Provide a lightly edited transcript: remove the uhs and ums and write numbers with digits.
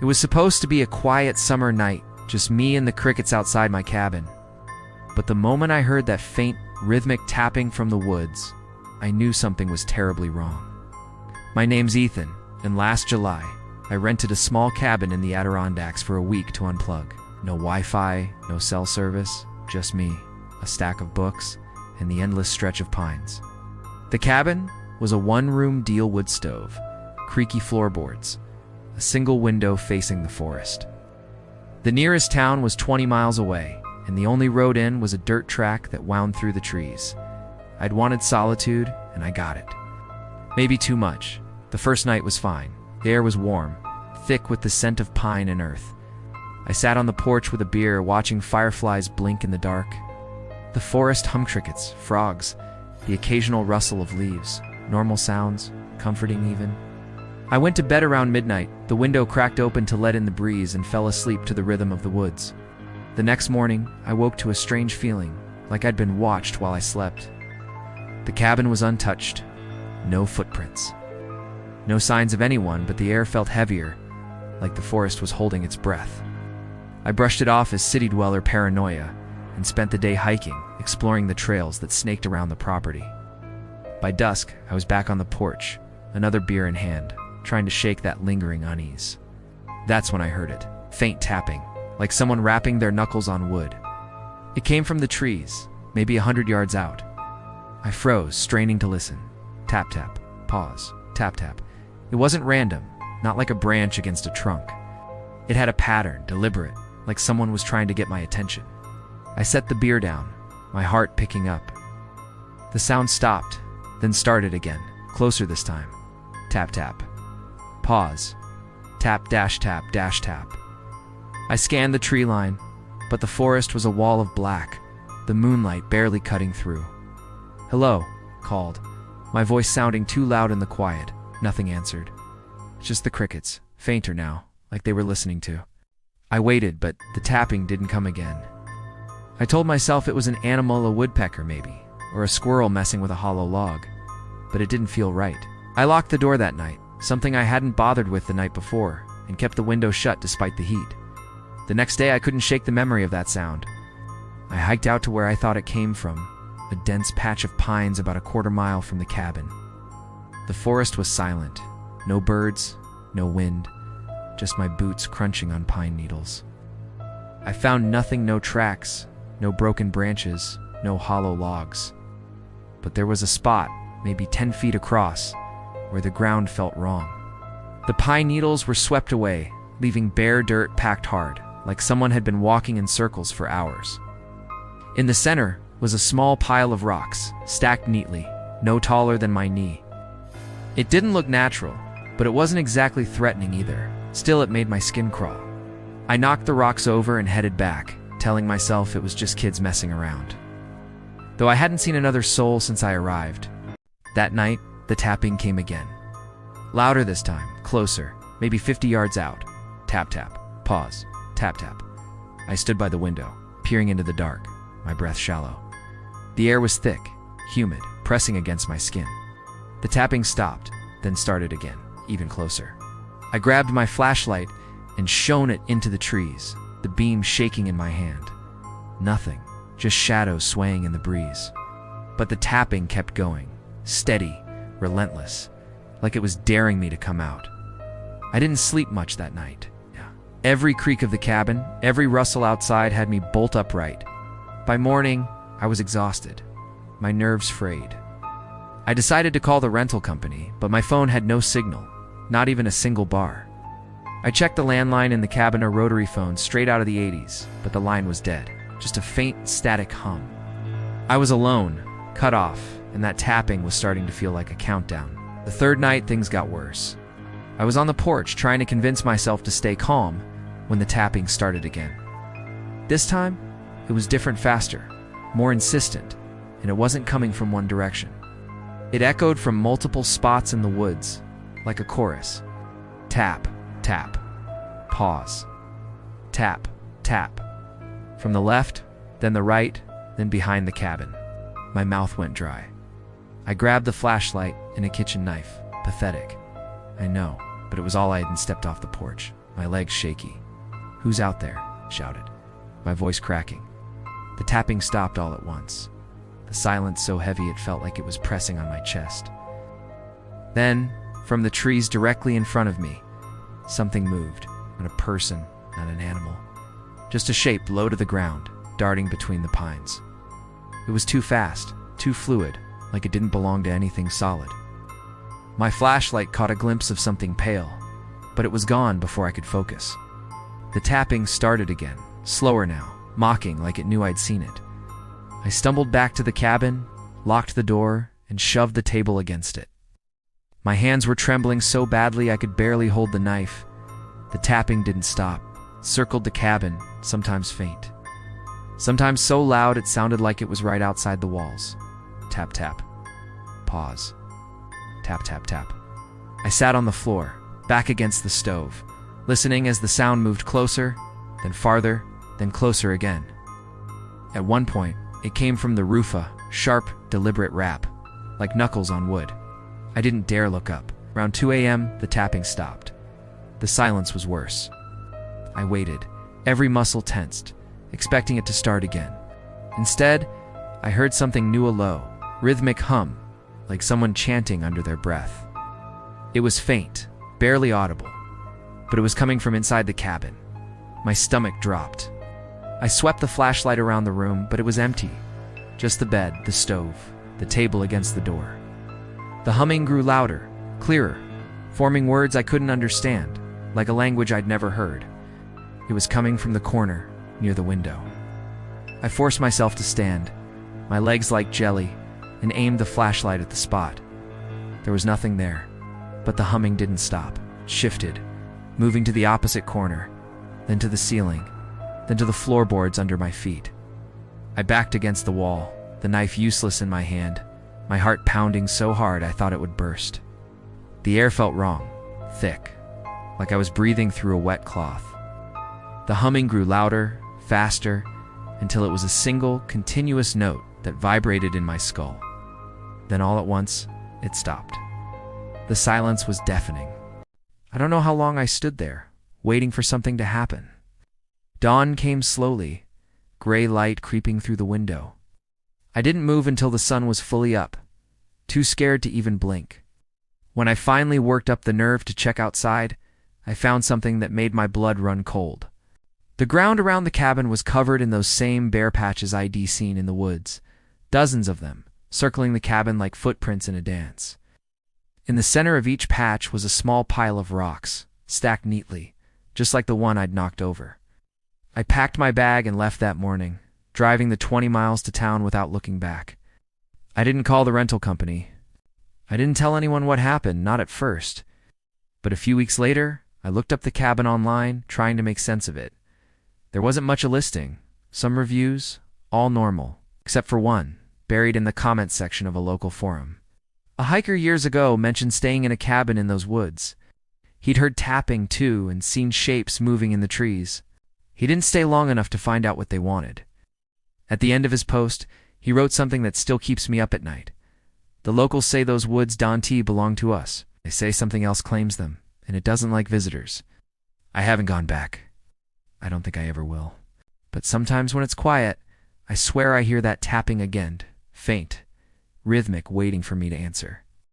It was supposed to be a quiet summer night, just me and the crickets outside my cabin. But the moment I heard that faint, rhythmic tapping from the woods, I knew something was terribly wrong. My name's Ethan, and last July, I rented a small cabin in the Adirondacks for a week to unplug. No Wi-Fi, no cell service, just me, a stack of books, and the endless stretch of pines. The cabin was a one-room deal wood stove, creaky floorboards, a single window facing the forest. The nearest town was 20 miles away, and the only road in was a dirt track that wound through the trees. I'd wanted solitude, and I got it. Maybe too much. The first night was fine. The air was warm, thick with the scent of pine and earth. I sat on the porch with a beer, watching fireflies blink in the dark. The forest hummed crickets, frogs, the occasional rustle of leaves, normal sounds, comforting even. I went to bed around midnight, the window cracked open to let in the breeze, and fell asleep to the rhythm of the woods. The next morning, I woke to a strange feeling, like I'd been watched while I slept. The cabin was untouched. No footprints. No signs of anyone, but the air felt heavier, like the forest was holding its breath. I brushed it off as city dweller paranoia and spent the day hiking, exploring the trails that snaked around the property. By dusk, I was back on the porch, another beer in hand, trying to shake that lingering unease. That's when I heard it, faint tapping, like someone rapping their knuckles on wood. It came from the trees, maybe 100 yards out. I froze, straining to listen. Tap, tap, pause, tap, tap. It wasn't random, not like a branch against a trunk. It had a pattern, deliberate, like someone was trying to get my attention. I set the beer down, my heart picking up. The sound stopped, then started again, closer this time. Tap, tap. Pause. Tap, dash, tap, dash, tap. I scanned the tree line, but the forest was a wall of black, the moonlight barely cutting through. "Hello," called, my voice sounding too loud in the quiet. Nothing answered. Just the crickets, fainter now, like they were listening to. I waited, but the tapping didn't come again. I told myself it was an animal, a woodpecker maybe, or a squirrel messing with a hollow log, but it didn't feel right. I locked the door that night, something I hadn't bothered with the night before, and kept the window shut despite the heat. The next day I couldn't shake the memory of that sound. I hiked out to where I thought it came from, a dense patch of pines about a quarter mile from the cabin. The forest was silent. No birds, no wind, just my boots crunching on pine needles. I found nothing, no tracks, no broken branches, no hollow logs. But there was a spot, maybe 10 feet across, where the ground felt wrong. The pine needles were swept away, leaving bare dirt packed hard, like someone had been walking in circles for hours. In the center was a small pile of rocks, stacked neatly, no taller than my knee. It didn't look natural, but it wasn't exactly threatening either. Still, it made my skin crawl. I knocked the rocks over and headed back, telling myself it was just kids messing around. Though I hadn't seen another soul since I arrived. That night, the tapping came again. Louder this time, closer, maybe 50 yards out. Tap, tap, pause, tap, tap. I stood by the window, peering into the dark, my breath shallow. The air was thick, humid, pressing against my skin. The tapping stopped, then started again, even closer. I grabbed my flashlight and shone it into the trees, the beam shaking in my hand. Nothing, just shadows swaying in the breeze. But the tapping kept going, steady, relentless, like it was daring me to come out. I didn't sleep much that night. Every creak of the cabin, every rustle outside had me bolt upright. By morning, I was exhausted, my nerves frayed. I decided to call the rental company, but my phone had no signal, not even a single bar. I checked the landline in the cabin, a rotary phone straight out of the 80s, but the line was dead, just a faint, static hum. I was alone, cut off, and that tapping was starting to feel like a countdown. The third night, things got worse. I was on the porch trying to convince myself to stay calm when the tapping started again. This time, it was different, faster, more insistent, and it wasn't coming from one direction. It echoed from multiple spots in the woods, like a chorus. Tap, tap, pause. Tap, tap. From the left, then the right, then behind the cabin. My mouth went dry. I grabbed the flashlight and a kitchen knife. Pathetic. I know, but it was all I had and stepped off the porch. my legs shaky. "Who's out there?" I shouted, my voice cracking. The tapping stopped all at once, the silence so heavy it felt like it was pressing on my chest. Then, from the trees directly in front of me, something moved, not a person, not an animal. Just a shape low to the ground, darting between the pines. It was too fast, too fluid, like it didn't belong to anything solid. My flashlight caught a glimpse of something pale, but it was gone before I could focus. The tapping started again, slower now, mocking like it knew I'd seen it. I stumbled back to the cabin, locked the door, and shoved the table against it. My hands were trembling so badly I could barely hold the knife. The tapping didn't stop, circled the cabin, sometimes faint. Sometimes so loud it sounded like it was right outside the walls. Tap, tap. Pause. Tap, tap, tap. I sat on the floor, back against the stove, listening as the sound moved closer, then farther, then closer again. At one point, it came from the roof, a sharp, deliberate rap, like knuckles on wood. I didn't dare look up. Around 2 a.m., the tapping stopped. The silence was worse. I waited, every muscle tensed, expecting it to start again. Instead, I heard something new, a low, rhythmic hum, like someone chanting under their breath. It was faint, barely audible, but it was coming from inside the cabin. My stomach dropped. I swept the flashlight around the room, but it was empty. Just the bed, the stove, the table against the door. The humming grew louder, clearer, forming words I couldn't understand, like a language I'd never heard. It was coming from the corner, near the window. I forced myself to stand, my legs like jelly, and aimed the flashlight at the spot. There was nothing there, but the humming didn't stop. It shifted, moving to the opposite corner, then to the ceiling, then to the floorboards under my feet. I backed against the wall, the knife useless in my hand, my heart pounding so hard I thought it would burst. The air felt wrong, thick, like I was breathing through a wet cloth. The humming grew louder, faster, until it was a single, continuous note that vibrated in my skull. Then all at once, it stopped. The silence was deafening. I don't know how long I stood there, waiting for something to happen. Dawn came slowly, gray light creeping through the window. I didn't move until the sun was fully up, too scared to even blink. When I finally worked up the nerve to check outside, I found something that made my blood run cold. The ground around the cabin was covered in those same bare patches I'd seen in the woods, dozens of them, circling the cabin like footprints in a dance. In the center of each patch was a small pile of rocks, stacked neatly, just like the one I'd knocked over. I packed my bag and left that morning, driving the 20 miles to town without looking back. I didn't call the rental company. I didn't tell anyone what happened, not at first. But a few weeks later, I looked up the cabin online, trying to make sense of it. There wasn't much a listing, some reviews, all normal, except for one, buried in the comments section of a local forum. A hiker years ago mentioned staying in a cabin in those woods. He'd heard tapping too and seen shapes moving in the trees. He didn't stay long enough to find out what they wanted. At the end of his post, he wrote something that still keeps me up at night. The locals say those woods Dante belong to us. They say something else claims them, and it doesn't like visitors. I haven't gone back. I don't think I ever will. But sometimes when it's quiet, I swear I hear that tapping again, faint, rhythmic, waiting for me to answer.